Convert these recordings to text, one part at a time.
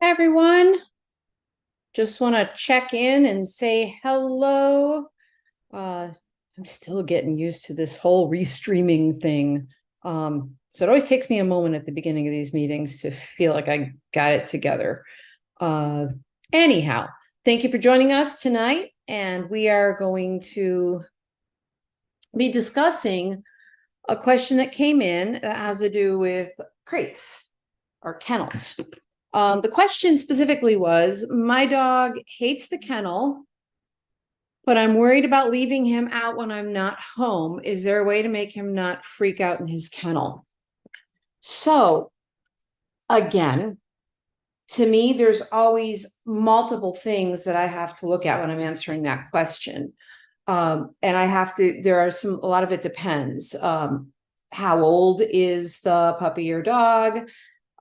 Everyone. Just want to check in and say hello. I'm still getting used to this whole restreaming thing. So it always takes me a moment at the beginning of these meetings to feel like I got it together. Uh, Anyhow, thank you for joining us tonight. And we are going to be discussing a question that came in that has to do with crates or kennels. The question specifically was, my dog hates the kennel, but I'm worried about leaving him out when I'm not home. Is there a way to make him not freak out in his kennel? So again, to me, there's always multiple things that I have to look at when I'm answering that question. And a lot of it depends. How old is the puppy or dog?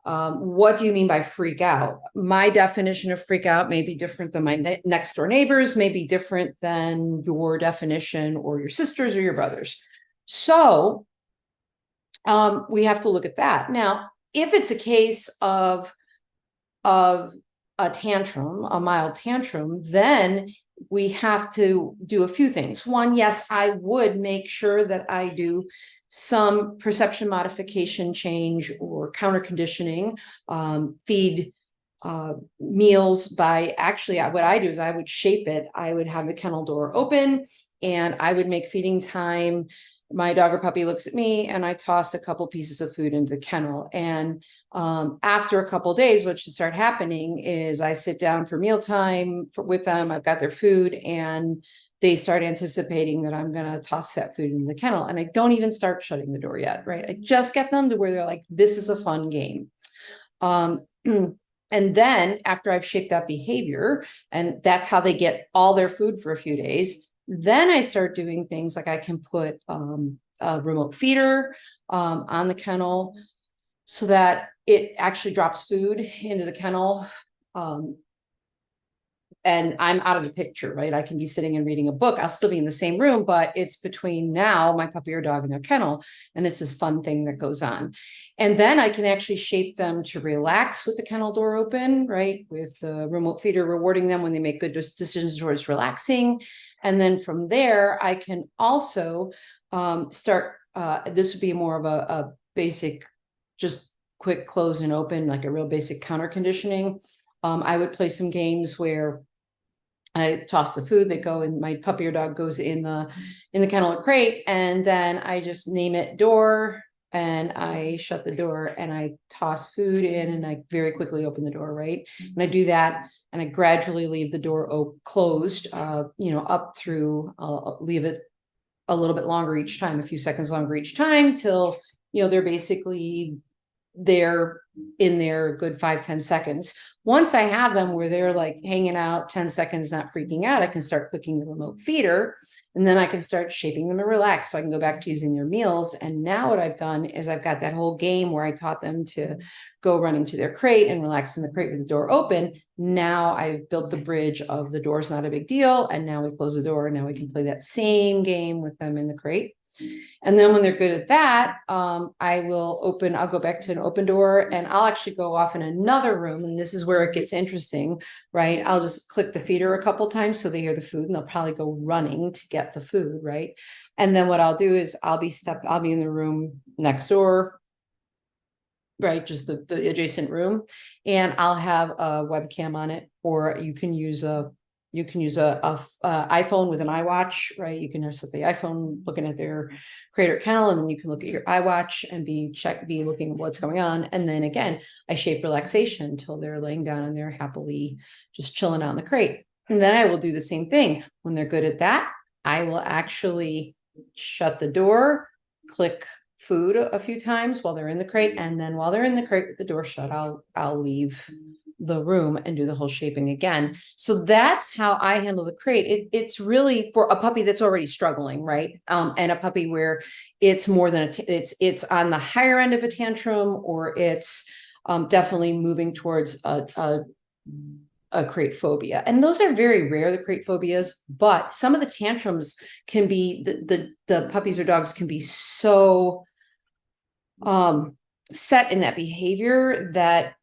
What do you mean by freak out? My definition of freak out may be different than my next door neighbors, may be different than your definition or your sisters or your brothers. So we have to look at that. Now, if it's a case of a tantrum, a mild tantrum, then we have to do a few things. One, yes, I would make sure that I do some perception modification change or counter conditioning, feed meals by what I do is I would shape it. I would have the kennel door open and I would make feeding time. My dog or puppy looks at me and I toss a couple pieces of food into the kennel. And after a couple of days, what should start happening is I sit down for mealtime with them. I've got their food and they start anticipating that I'm going to toss that food into the kennel. And I don't even start shutting the door yet, right? I just get them to where they're like, this is a fun game. And then after I've shaped that behavior, and that's how they get all their food for a few days, then I start doing things like I can put a remote feeder on the kennel so that it actually drops food into the kennel. And I'm out of the picture, right? I can be sitting and reading a book. I'll still be in the same room, but it's between now my puppy or dog and their kennel. And it's this fun thing that goes on. And then I can actually shape them to relax with the kennel door open, right? With the remote feeder, rewarding them when they make good decisions towards relaxing. And then from there, I can also start, this would be more of a basic, just quick close and open, like a real basic counter conditioning. I would play some games where I toss the food, they go and my puppy or dog goes in the kennel or crate, and then I just name it door and I shut the door and I toss food in and I very quickly open the door, right? And I do that and I gradually leave the door closed, up through, leave it a little bit longer each time, a few seconds longer each time till, they're basically they're in there a good 5-10 seconds. Once I have them where they're like hanging out 10 seconds, not freaking out, I can start clicking the remote feeder and then I can start shaping them to relax. So I can go back to using their meals. And now what I've done is I've got that whole game where I taught them to go running to their crate and relax in the crate with the door open. Now I've built the bridge of the door's not a big deal. And now we close the door and now we can play that same game with them in the crate. And then when they're good at that, I'll go back to an open door and I'll actually go off in another room. And this is where it gets interesting, right? I'll just click the feeder a couple times so they hear the food and they'll probably go running to get the food, right? And then what I'll do is I'll be in the room next door, right? Just the adjacent room. And I'll have a webcam on it, or you can use a iPhone with an iWatch, right? You can set the iPhone looking at their crate or kennel, and then you can look at your iWatch and be looking at what's going on. And then again, I shape relaxation until they're laying down and they're happily just chilling out in the crate. And then I will do the same thing. When they're good at that, I will actually shut the door, click food a few times while they're in the crate. And then while they're in the crate with the door shut, I'll leave the room and do the whole shaping again. So that's how I handle the crate. It's really for a puppy that's already struggling, right? And a puppy where it's more than it's on the higher end of a tantrum, or it's definitely moving towards a crate phobia. And those are very rare, the crate phobias, but some of the tantrums can be the puppies or dogs can be so set in that behavior that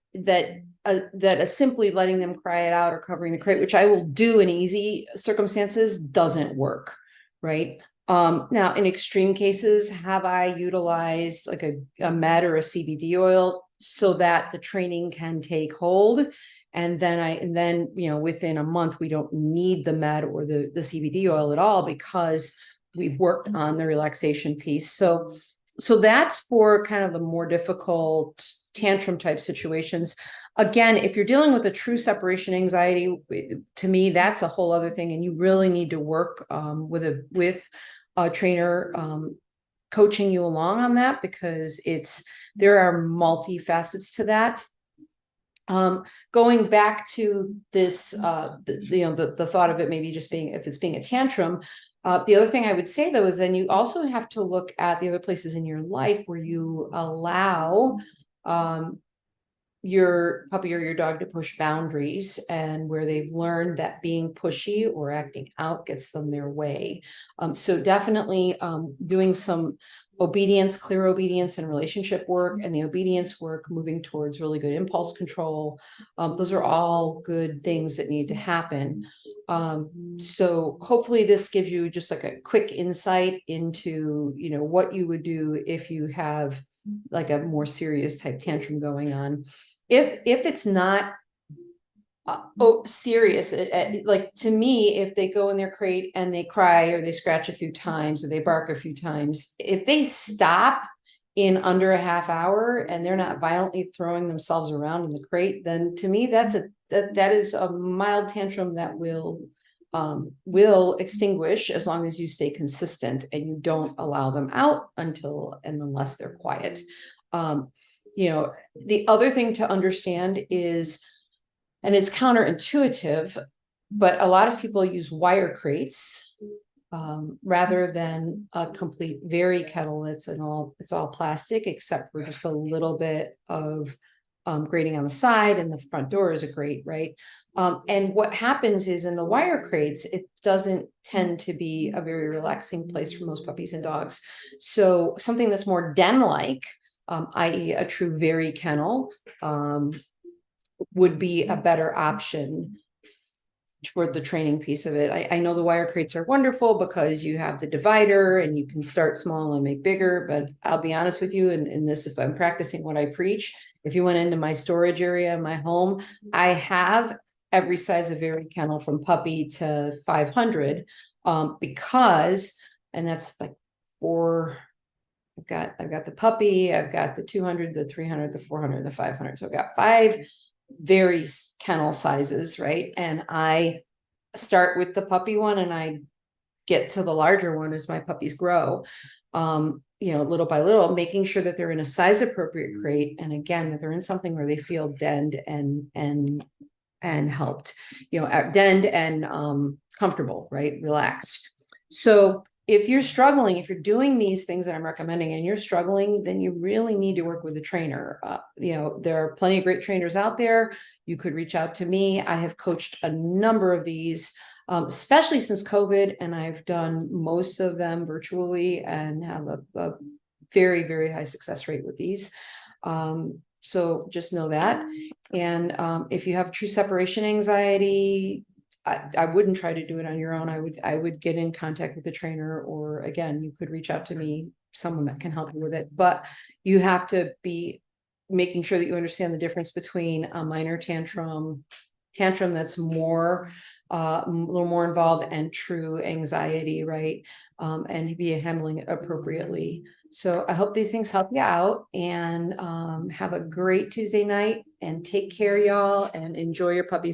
that simply letting them cry it out or covering the crate, which I will do in easy circumstances, doesn't work, right? Now, in extreme cases, have I utilized like a med or a CBD oil so that the training can take hold? And then, within a month, we don't need the med or the CBD oil at all because we've worked on the relaxation piece. So that's for kind of the more difficult tantrum type situations. Again, if you're dealing with a true separation anxiety, to me, that's a whole other thing. And you really need to work with a trainer coaching you along on that, because there are multifacets to that. Going back to this, the thought of it maybe just being, if it's being a tantrum, the other thing I would say though, is then you also have to look at the other places in your life where you allow your puppy or your dog to push boundaries, and where they've learned that being pushy or acting out gets them their way. So definitely doing some clear obedience and relationship work, and the obedience work moving towards really good impulse control. Those are all good things that need to happen. So hopefully this gives you just like a quick insight into, what you would do if you have like a more serious type tantrum going on. If it's not serious, like to me, if they go in their crate and they cry or they scratch a few times or they bark a few times, if they stop in under a half hour and they're not violently throwing themselves around in the crate, then to me that is a mild tantrum that will extinguish as long as you stay consistent and you don't allow them out unless they're quiet. The other thing to understand is, and it's counterintuitive, but a lot of people use wire crates rather than a complete very kettle. It's all plastic, except for just a little bit of grating on the side, and the front door is a grate, right? And what happens is, in the wire crates, it doesn't tend to be a very relaxing place for most puppies and dogs. So something that's more den-like, i.e. a true very kennel, would be a better option for the training piece of it. I know the wire crates are wonderful because you have the divider and you can start small and make bigger, but I'll be honest with you, in this, if I'm practicing what I preach, if you went into my storage area in my home, I have every size of very kennel from puppy to 500, because, and that's like I've got the puppy, I've got the 200, the 300, the 400, the 500. So I've got 5 very kennel sizes, right? And I start with the puppy one and I get to the larger one as my puppies grow, little by little, making sure that they're in a size appropriate crate. And again, that they're in something where they feel denned and helped, denned and comfortable, right? Relaxed. So if you're struggling, if you're doing these things that I'm recommending and you're struggling, then you really need to work with a trainer. There are plenty of great trainers out there. You could reach out to me. I have coached a number of these, especially since COVID, and I've done most of them virtually and have a very, very high success rate with these. So just know that. And if you have true separation anxiety, I wouldn't try to do it on your own. I would get in contact with the trainer, or again, you could reach out to me, someone that can help you with it. But you have to be making sure that you understand the difference between a minor tantrum that's more a little more involved, and true anxiety, right? And be handling it appropriately. So I hope these things help you out, and have a great Tuesday night, and take care, y'all, and enjoy your puppies.